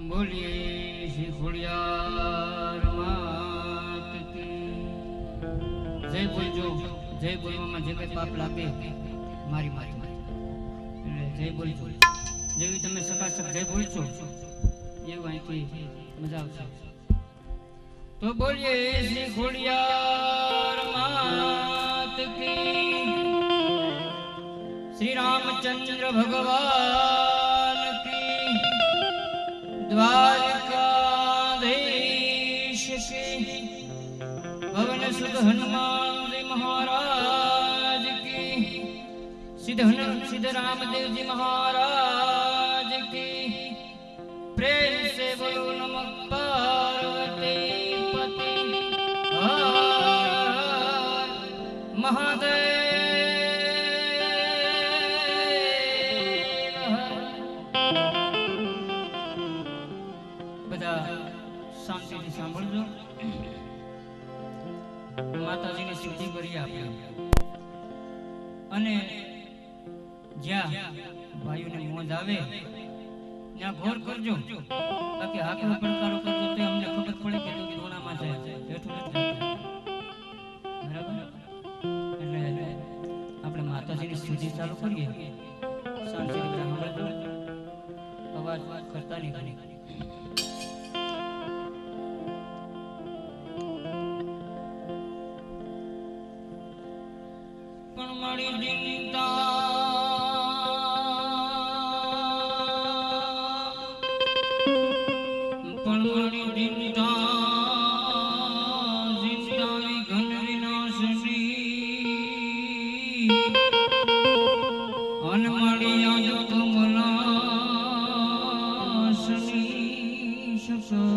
बोलिए श्री ખોડિયાર માત કી જય બોલજો જય બોલવામાં જે કઈ પાપ લાગે મારી મારી એટલે જય બોલજો જેવી તમે સકાશક જય બોલશો એવું અહીંથી મજા આવશે તો બોલીએ શ્રી ખોડિયાર માત કી શ્રી રામચંદ્ર ભગવાન की द्वारकाधीश के भवन सुध हनुमान जी महाराज की सिद्ध रामदेव जी महाराज की प्रेम से बोलो नमः पार्वती पति महादेव शांति सांभळजो माताजी ने सिद्धि કરી આપી અને જ્યાં ભાઈઓને મોજ આવે ત્યાં ઘોર કરજો બાકી હાકનો પડકારો કરજો તો અમને ખબર પડે કે તું દોણામાં છે બેઠું નથી બરાબર એટલે આપણે માતાજીની સ્તુતિ ચાલુ કરીએ શાંતિથી બધા સાંભળજો અવાજ કરતા નહીં મારી ચિંતા પણ મારી ચિંતા ચિંતાની ઘન વિનાશની અન મારી યાદ તો મલાશની શક્કર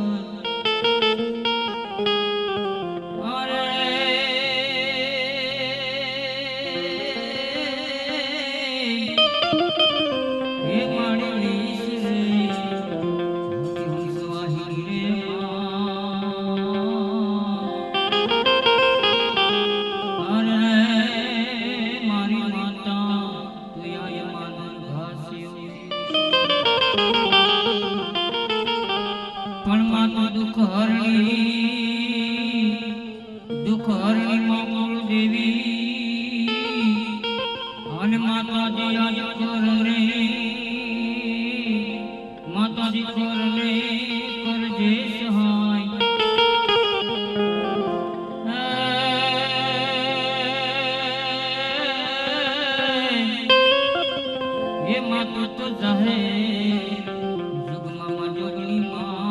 દુઃખ હરણી માં દેવી અને માતાજી આજ કર રે માતાજી કર રે કરજે સહાય એ માતો તો જાહે જુગમાં જોગણી માં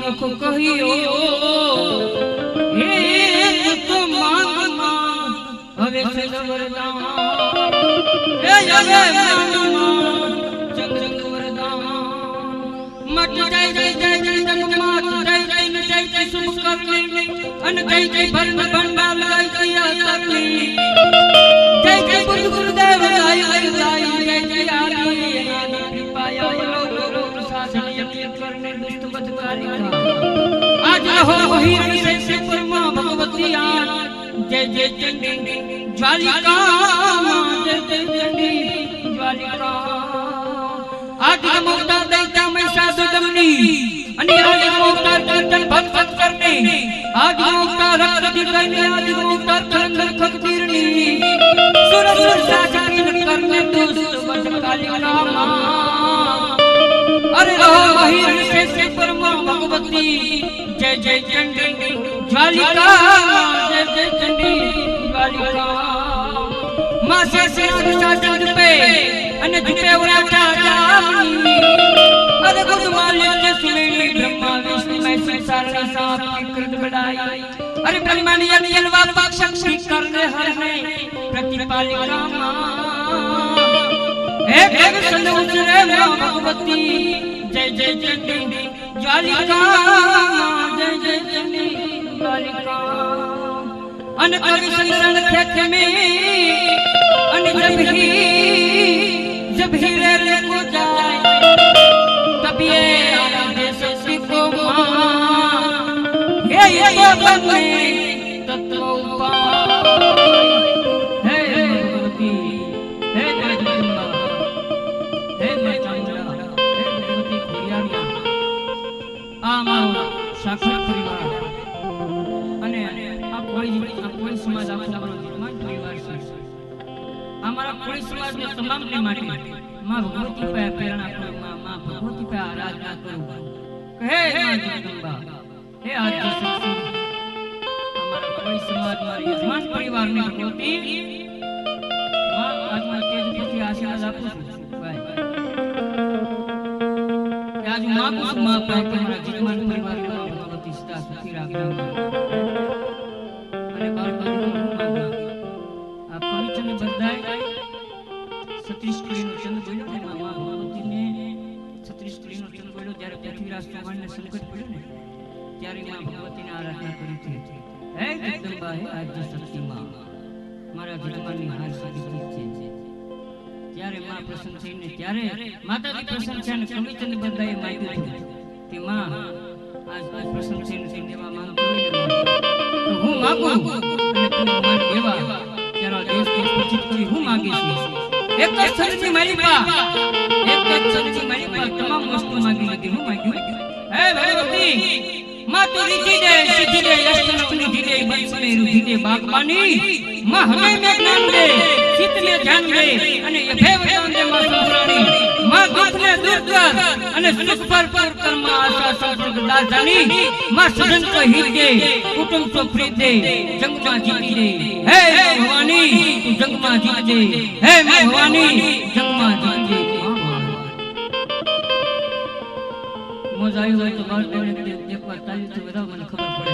મુખ કહ્યો હે તો માંગ હવે છે વરદાન હે હવે જંગ વરદાન મટ જય જય જય જય જગન્નાથ જય જય જય જય શુભ કરને અન જય જય ભરણ ભંડાર જય જય આતરની જય જય ગુરુદેવ જય જય જય જય આદિ कृपाया लोक शासन यज्ञ करने दुष्ट बदकारी आज हो वही से परमा भगवती जय जय चंडी ज्वालिका जय जय चंडी ज्वालिका आज मोटा दैता में साधु दमनी અને આજ મોટા કીર્તન ભક્ત કરને આજ મોટા રક્ત કરને આજ મોટા ખંડર ખકતીરણી સુર સુર સાચીન કરને દુષ્ટ બદકાલિકા अरे वही से परमा भगवती जय जय चंडी ज्वालिका जय जय चंडी ज्वालिका मां से साजन पे અને જુપે ઓરાટા જામની અરે ગુરુ માલિક સુમેલી બ્રહ્મા વિષ્ણુ મહેશ સારણી સાપ કૃત બડાઈ અરે બ્રહ્માની અનિલવા પાક્ષ કરને હરને प्रतिपालिका हे भग संदूत रे भगवती जय जय चंडी ज्वालिका जय जय चंडी ज्वालिका अन कवि संसन खेत में अन जब ही रे को जाए तब ये आदेश सिको मां हे ये बने तत्व उपाय हे भगवती हे जगदम्बा हे मचांगला हे भगवती खुरियारिया आमा साक्षात परिवार અને આ કોઈ સમાજ આપણો નિર્માણ પરિવાર છે અમારા કોઈ સમાજને તમામને માટે માં ભગવતી પાસે પ્રેરણા કરો માં ભગવતી પાસે આરાધના કરો કહે માં જગદંબા હે આદ્ય શક્તિ અમારા કોઈ સમાજ મારી યજમાન પરિવારને ભગવતી માં આજના તેજ પછી આશીર્વાદ આપું છું ભાઈ આજ માગું છું માં પાસે મારા યજમાન પરિવારને ભગવતી સદા સુખી રાખજો અને આ પવિત્ર બધાય 36 કડીનો ચંદ બોલ્યો ને મા ભગવતીને 36 કડીનો ચંદ બોલ્યો જ્યારે પૃથ્વીરાજ ચૌહાણને સંકટ પડ્યું ને ત્યારે મા ભગવતીને આરાધના કરી હતી હે જગદંબા હે આદ્ય શક્તિ માં મારા જગમાની હાર સદી છે ત્યારે મા પ્રસન્ન થઈને ત્યારે માતાજી પ્રસન્ન થઈને કવિચંદ બધાએ માંગ્યું કે માં આજ પ્રસન્ન થઈને દેવા માંગતો હોય તો હું માંગુ અને તું મને દેવા તારા દેશને પૂજિત કરી હું માંગી છું એક જ સદની મારી પા એક જ સદની મારી પા તમામ વસ્તુ માંગી લીધી હું માંગ્યું હે ભગવતી માં તું રીધી દે સીધી દે લક્ષણ ઉની દે બંસને રૂધી દે બાગબાની માં હમે મે જ્ઞાન દે ચિત્ત મે ધ્યાન દે અને યભે વદાન દે માં સંપ્રાણી માં દુઃખને દૂર કર અને સુખ પર કર્મ આશા સંપર્ક દાજાની માં સજન કો હિત દે કુટુંબ કો પ્રીત દે જંગમાં જીતી દે હે ભવાની તું જંગમાં જીત દે હે ભવાની જંગમાં જીત દે મોજ આવી હોય તો બાર દેવને એકવાર તાલી તો બધા મને ખબર પડે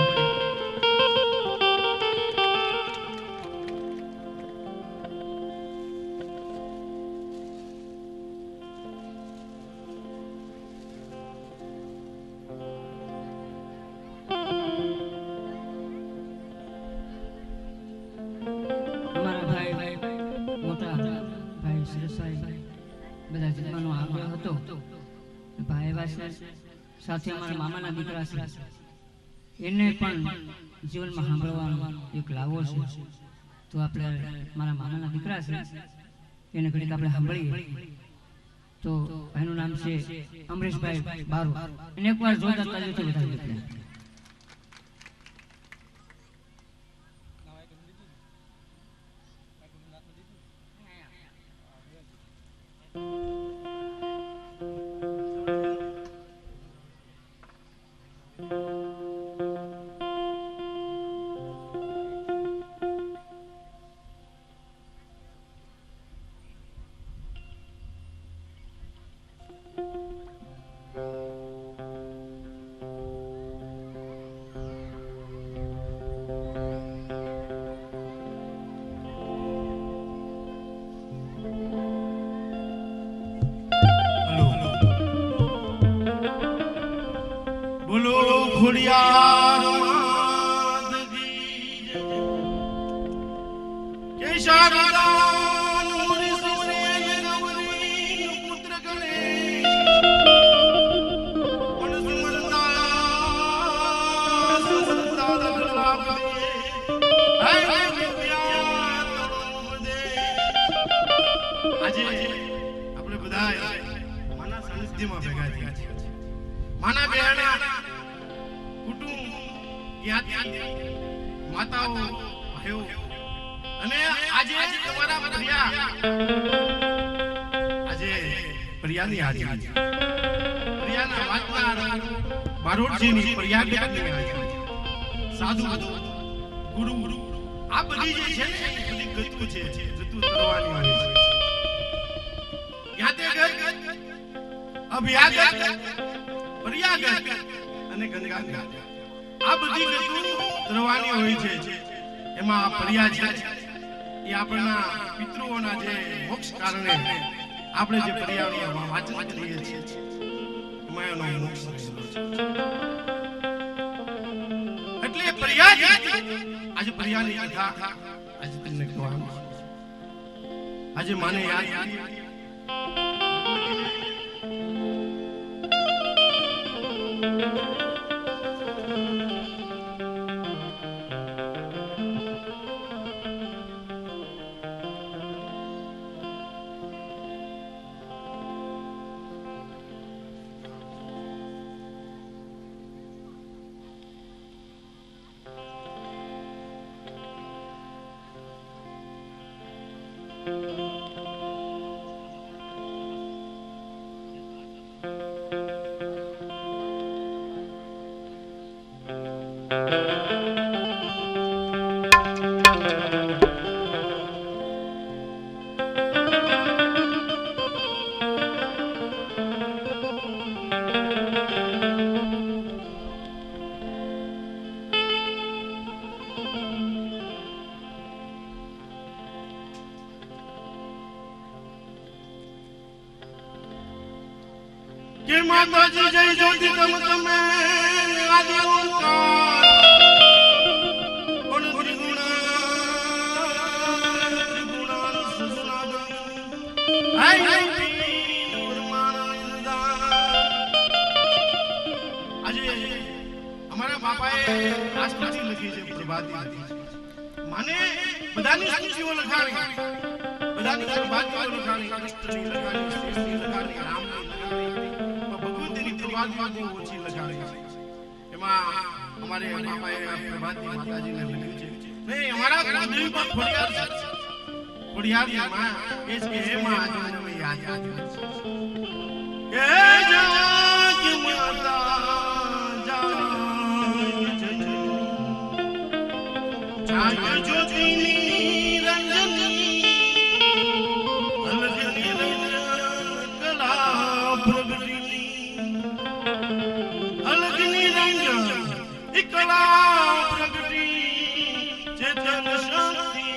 બધા જન્મનો આગ્રહ હતો ભાઈ વાસા સાથે અમારા મામાના દીકરા છે એને પણ જીવનમાં સાંભળવાનો એક લાવો છે તો આપણે મારા મામાના દીકરા છે એને ઘડીક આપણે સાંભળીએ તો એનું નામ છે અમરેશભાઈ બારો એને એકવાર જોરદાર તાલીઓથી વધાવી દીધું ખોડિયાર માદગી કેશારાન મુરી સુરે ગૌરી પુત્ર ગણેશ આજે આપણે બધા માના સાનિધ્યમાં ભેગા થયા છીએ. માના બહેના કુટુંબ જ્ઞાતિ માતાઓ ભાઈઓ અને આજે તમારા પ્રિયાની હાજરી પ્રિયાના વાતનાર બારોટજીની પ્રિયાની હાજરી સાધુ ગુરુ આ બધી જે છે ને બધી ગતુ છે જતું કરવાની હોય છે. યાતે ગત અભ્યાગત પ્રિયાગત અને ગંગાગત આ બધી ગતુ કરવાની હોય છે. એમાં આ પ્રિયા છે એ આપણા પિતૃઓના જે મોક્ષ કારણે આપણે જે પ્રિયાનું વાચન કરીએ છીએ એમાં એનો મોક્ષ રહેલો છે. એટલે પ્રિયા આજે પ્રિયાની કથા આજે તમને કહેવાનું આજે માને યાદ કે માતાજી જય જ્યોતિ તમ તમે આદિ ઓંકાર ગુણ ત્રિગુણા સસુનાદ હાય આજે અમારા બાપાએ રાષ્ટ્રજી લખી છે પ્રભાતી માને બધાની સ્તુતિઓ લખાણી બધાની પ્રભાતીઓ લખાણી કૃષ્ણની લખાણી શ્રીની લખાણી રામની લખાણી પ્રભાતમાં ઓછી લગાડી છે. એમાં અમારે બાપાએ પ્રભાતની માતાજીને લખ્યું છે નહીં અમારા કુળદેવી પર ખોડિયાર માં એ છે હે માં આજે મને યાદ કે જાગી માતા જાગી જ્યોતિની રંજની અલગની કલા પ્રગટી કલા પ્રગતિ ચેતન શક્તિ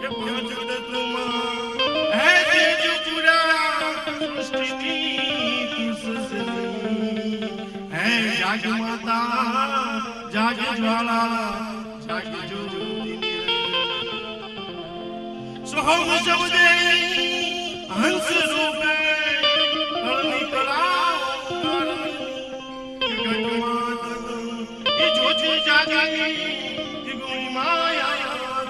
કે પહોંચદ તુમાં હે તેજ પુરા સૃષ્ટિની તુસસની હે જાગ માતા જાગ જ્વાલા જાગ જ્યોતિ સોહમ શબ્દે હંસ રૂપે કળની કલા જાગી ગુણી માયા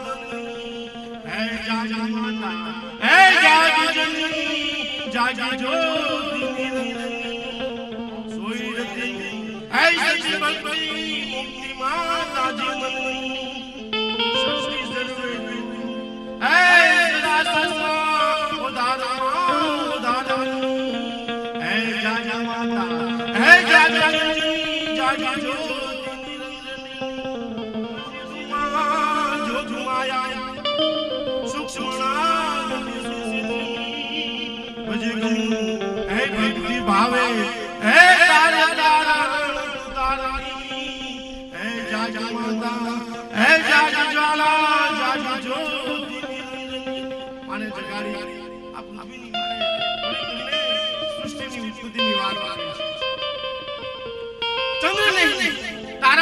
હે જાગી માતા હે જાગી જનની જાગી જ્યોતિ સોઈ રતી હે સચી ભક્તિ મુક્તિ માતા જીવનની સૃષ્ટિ સર્વે હે સદા ઉદાર હે જાગી માતા હે જાગી જનની જાગી જ્યોતિ भावे हे तारा तारानी हे जागी माता हे जागी ज्वाला जागी ज्योति माने जगाड़ी आ पृथ्वीनी माने सृष्टिनी उत्पत्तिनी વાત આવે છે.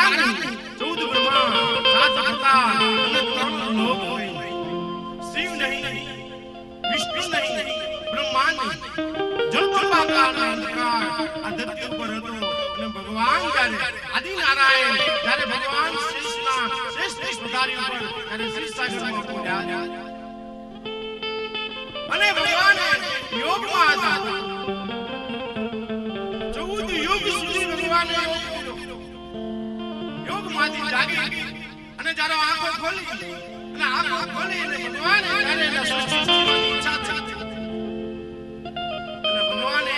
તારા નહીં 14 બ્રહ્મા 7 અવતાર અને 3 લોક હોય શિવ નહીં વિષ્ણુ નહીં બ્રહ્મા નહીં જળપ્રપાત અંધકાર આ ધરતી ઉપર હતો અને ભગવાન જ્યારે આદિ નારાયણ જ્યારે ભગવાન શ્રેષ્ઠના શ્રેષ્ઠ પધારી ઉપર ત્યારે શ્રીસાગરમાં પહોંચ્યા અને ભગવાન યોગમાં હતા 14 યુગ સુધી ભગવાને યોગમાંથી જાગી અને જ્યારે આંખો ખોલી અને ભગવાને ત્યારે એના સૃષ્ટિની ઈચ્છા થઈ અને ભગવાને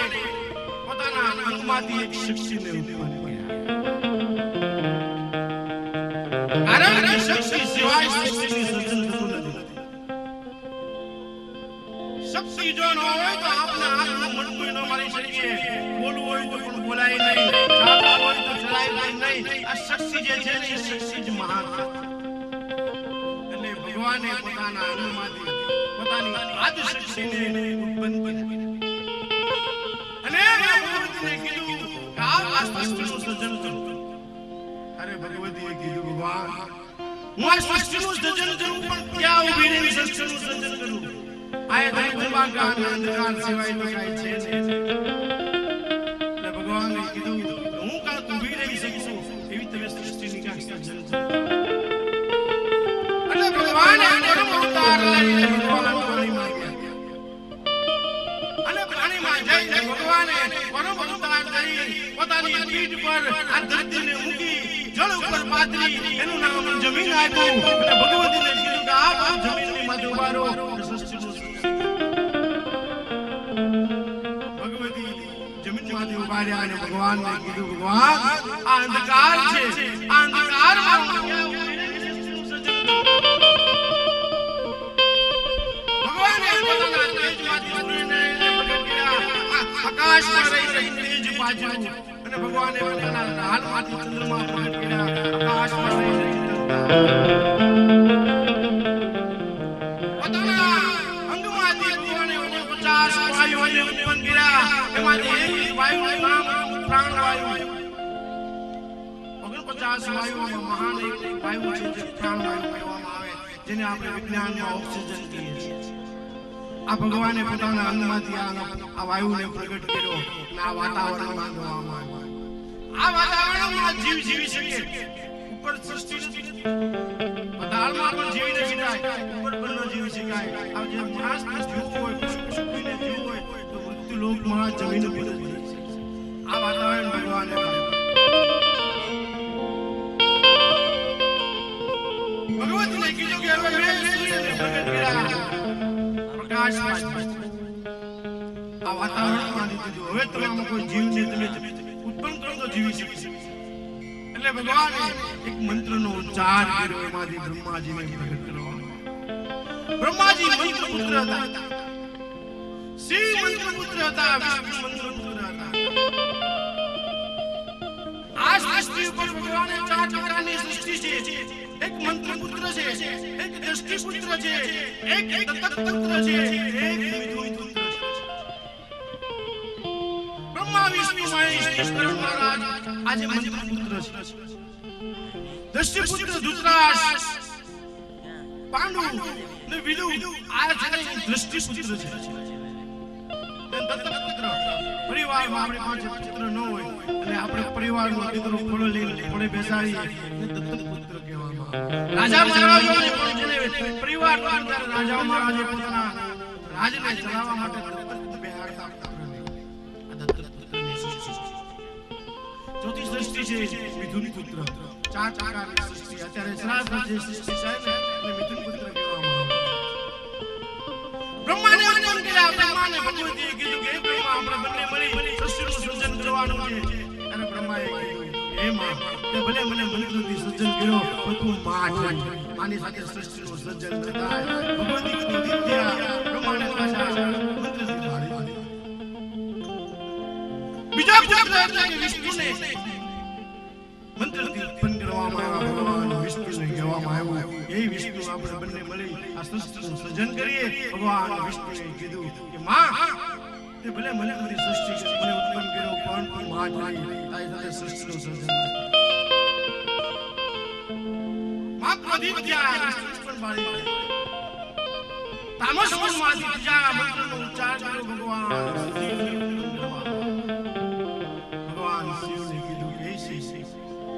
પોતાના અંગમાંથી એક શક્તિને ઉત્પન્ન કર્યા કારણ કે શક્તિ સિવાય સૃષ્ટિની સર્જન થતું નથી શક્તિ જો ન હોય તો આપણે આંખનું મણકું ન મારી શકીએ બોલવું હોય તો પણ બોલાય નહીં ચાલવું હોય તો ચલાય નહીં આ શક્તિ જે છે ને એ શક્તિ જ મહાન છે એટલે ભગવાને પોતાના અંગમાંથી પોતાની આદિ શક્તિને ઉત્પન્ન કરી અને ભગવતીને કીધું કે આ સૃષ્ટિનું સર્જન કરું અરે ભગવતીએ કીધું ભગવાન હું આ સૃષ્ટિનું સર્જન કરું પણ ક્યાં ઊભી રહી સૃષ્ટિનું સર્જન કરું આ ધર્મા અંધકાર સિવાય તો કાંઈ છે નહીં એટલે ભગવાને કીધું હું કાંઈ ઊભી રહી શકું એવી તમે સૃષ્ટિની કાંઈ સર્જન કરો એટલે ભગવાને પરમ અવતાર લઈને ભગવાન પાણીમાં ગયા અને પાણીમાં જઈને ભગવાને પરમ અવતાર લઈ પોતાની પીઠ પર આ ધરતીને મૂકી જળ ઉપર પાથરી એનું નામ જમીન આપ્યું અને ભગવતીને કીધું કે આપ જમીનની માથે ઉભા રહો સૃષ્ટિનું ભગવતી જમીનમાંથી ઉભા રહ્યા અને ભગવાનને કીધું ભગવાન આ અંધકાર છે આ અંધકારમાં હું ક્યાં ઊભી રહી સૃષ્ટિનું સર્જન કરું ભગવાને પોતાના તેજમાંથી સૂર્યને પ્રગટ કર્યા આકાશમાં રહી તેજ પાછું અને ભગવાને પોતાના હાલમાંથી ચંદ્રમા પ્રગટ કર્યા આકાશમાં રહી પોતાના અંગમાંથી ભગવાને 49 વાયુઓને ઉત્પન્ન કર્યા એમાંથી એક વાયુનું નામ પ્રાણવાયુ 49 વાયુઓમાં મહાન એક વાયુ છે જે પ્રાણવાયુ કહેવામાં આવે જેને આપણે વિજ્ઞાનમાં ઓક્સિજન કહીએ છીએ આ ભગવાને પોતાના અંગમાંથી આ વાયુને પ્રગટ કર્યો અને આ વાતાવરણમાં ગવામાં આવ્યો આ વાતાવરણમાં જીવ જીવી શકે ઉપર સૃષ્ટિ નથી પતાળમાં પણ જીવી ન શકાય ઉપર પણ ન જીવી શકાય આ જે માણસને જીવવું હોય પશુપક્ષીને જીવવું હોય તો મૃત્યુ લોકમાં જમીન ઉપર જ જીવી શકે આ વાતાવરણ ભગવાને ભગવતીને કીધું કે હવે મેં સૂર્યને પ્રગટ કર્યા આ વાતાવરણમાં દીધું હવે તમે આમાં કોઈ જીવ છે તમે ઉત્પન્ન કરો તો જીવી શકશો એટલે ભગવાને એક મંત્રનો ઉચ્ચાર કર્યો એમાંથી બ્રહ્માજીને પ્રગટ કરવામાં બ્રહ્માજી મંત્ર પુત્ર હતા શિવ મંત્ર પુત્ર હતા વિષ્ણુ મંત્ર પુત્ર હતા આ સૃષ્ટિ ઉપર ભગવાને 4 પ્રકારની સૃષ્ટિ છે એક મંત્ર પુત્ર છે એક દ્રષ્ટિ પુત્ર છે એક દત્તક પુત્ર છે એક મિથુન પુત્ર છે બ્રહ્મા વિષ્ણુ મહેશ ઈશ્વર મહારાજ આજે મંત્ર પુત્ર છે દ્રષ્ટિ પુત્ર ધૃતરાષ્ટ્ર પાંડુ ને વિદુ આ છે દ્રષ્ટિ પુત્ર છે દત્તક પુત્ર પરિવારમાં આપણે પાસે પુત્ર ન હોય અને આપણે પરિવારમાં મિત્રો ફળો લઈને ફળે બેસાડીએ ને દત્તક પુત્ર કહેવામાં રાજા મહારાજોને પણ જેને પરિવારમાં ત્યારે રાજા મહારાજે પોતાના રાજને ચલાવવા માટે દત્તક બેહાડતા આ દત્તક પુત્રની સૃષ્ટિ ચોથી સૃષ્ટિ છે મિથુન પુત્ર 4 પ્રકારની સૃષ્ટિ અત્યારે સરાસર જે સૃષ્ટિ છે ને એને મિથુન પુત્ર કહેવામાં આવે બ્રહ્માને વંદન કર્યા બ્રહ્માને ભગવતીએ કીધું કે બ્રહ્મા આપણે બંને મળી સૃષ્ટિનું સર્જન કરવાનું છે અને બ્રહ્માએ કીધું હે માં તે ભલે મને મંત્રથી સર્જન કર્યો પણ તું માં છે આની સાથે સૃષ્ટિનું સર્જન ન થાય ભગવતી કીધું વિદ્યા બ્રહ્માને પાછા મંત્રથી મારી બીજા પુત્ર એટલે કે વિષ્ણુને મંત્રથી ઉત્પન્ન કરવામાં આવ્યા ભગવાન વિષ્ણુને કહેવામાં આવ્યું એ વિષ્ણુ આપણે બંને મળી આ સૃષ્ટિનું સર્જન કરીએ ભગવાન વિષ્ણુએ કીધું કે માં તે ભલે મને મારી સૃષ્ટિ મને ઉત્પન્ન કર્યો પણ માં જ નહીં તારી સાથે સૃષ્ટિનું સર્જન ક્રોધી વિદ્યા પણ બાળી તામસ ગુણમાંથી બીજા મંત્રનો ઉચ્ચાર કર્યો ભગવાન શિવને કીધું કે શિવ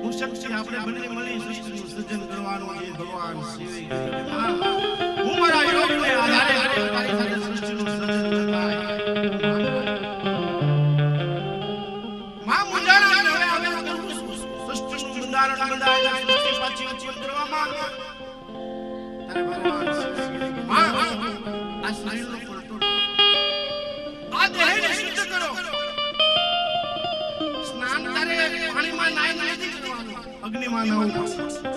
હું શક્તિ આપણે બંને મળી સૃષ્ટિનું સર્જન કરવાનું છે ભગવાન શિવે હું મારા યોગને આધારે તારી સાથે સૃષ્ટિનું સર્જન કરતા માં મુંજાણા હવે સૃષ્ટિનું બંધારણ બંધાયેલા સૃષ્ટિ પાછી ઉત્પન્ન કરવામાં તારે ભગવાન માં આ શરીરનો પલટો આ દેહને શુદ્ધ કરો સ્નાન તારે પાણીમાં નાઈને નથી કરવાનું અગ્નિમાં નાવું પડશે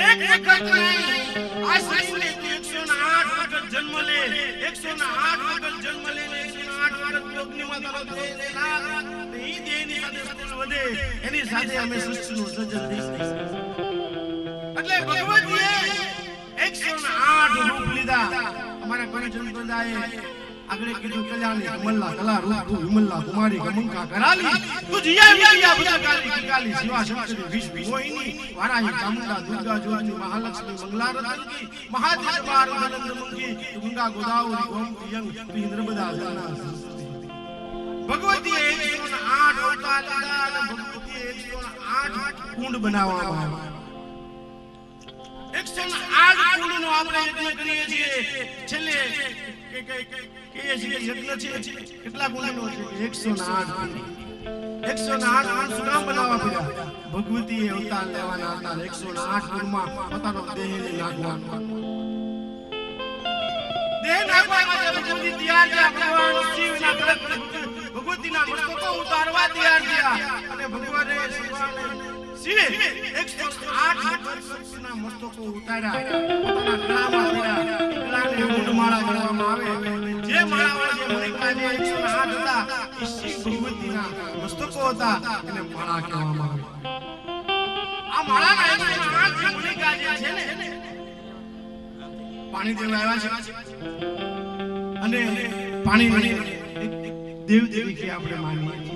એક વખત નહીં આ શરીરને 108 વખત જન્મ લે 108 વખત જન્મ લે 108 વખત અગ્નિમાં તારો દેહ લેનાર એ દેહની સાથે સકલ વધે એની સાથે અમે સૃષ્ટિનું સર્જન કરીશું એટલે ભગવતીએ 108 રૂપ લીધા અમારા પરિજન સંપ્રદાયે આગળ કીધું કલ્યાણી કમલા કલા રૂપ વિમલા કુમારી ગમંકા કરાલી તું જીયા વિયા ભદ્રકાલી કાલી શિવા શંકરી વિષ્ણુ મોહિની વારાહી ચામુંડા દુર્ગા જોની મહાલક્ષ્મી મંગલા રતનકી મહાદેવ આનંદ મંગી ગંગા ગોદાવરી ગોમતી યંગ નર્મદા જમના ભગવતીએ 108 અવતાર લીધા અને ભગવતીએ 108 કુંડ બનાવવામાં આવ્યા 108 કુંડનો આપણે યજ્ઞ કરીએ છીએ છેલ્લે કે યજ્ઞ છે કેટલા કુંડનો છે 108 કુંડ સુનામ બનાવવા પડ્યા ભગવતીએ અવતાર લેવાના હતા 108 કુંડમાં પોતાનો દેહને નાખવાનો દેહ નાખવા માટે ભગવતી તૈયાર થયા ભગવાન શિવના ભગવતીના મસ્તકો ઉતારવા તૈયાર થયા અને ભગવાને શિવે 108 સૃષ્ટિના મસ્તકો ઉતાર્યા પોતાના ગળામાં દીધા ગળાને મૂંડમાળા કરવામાં આવે જે માળાવાળા જે મણિકા જે 108 હતા એ શિવ ભગવતીના મસ્તકો હતા એને માળા કહેવામાં આવે આ માળાના 108 મણિકા જે છે ને પાણી દેવા આવ્યા છે અને પાણી દેવ દેવી કે આપણે માનીએ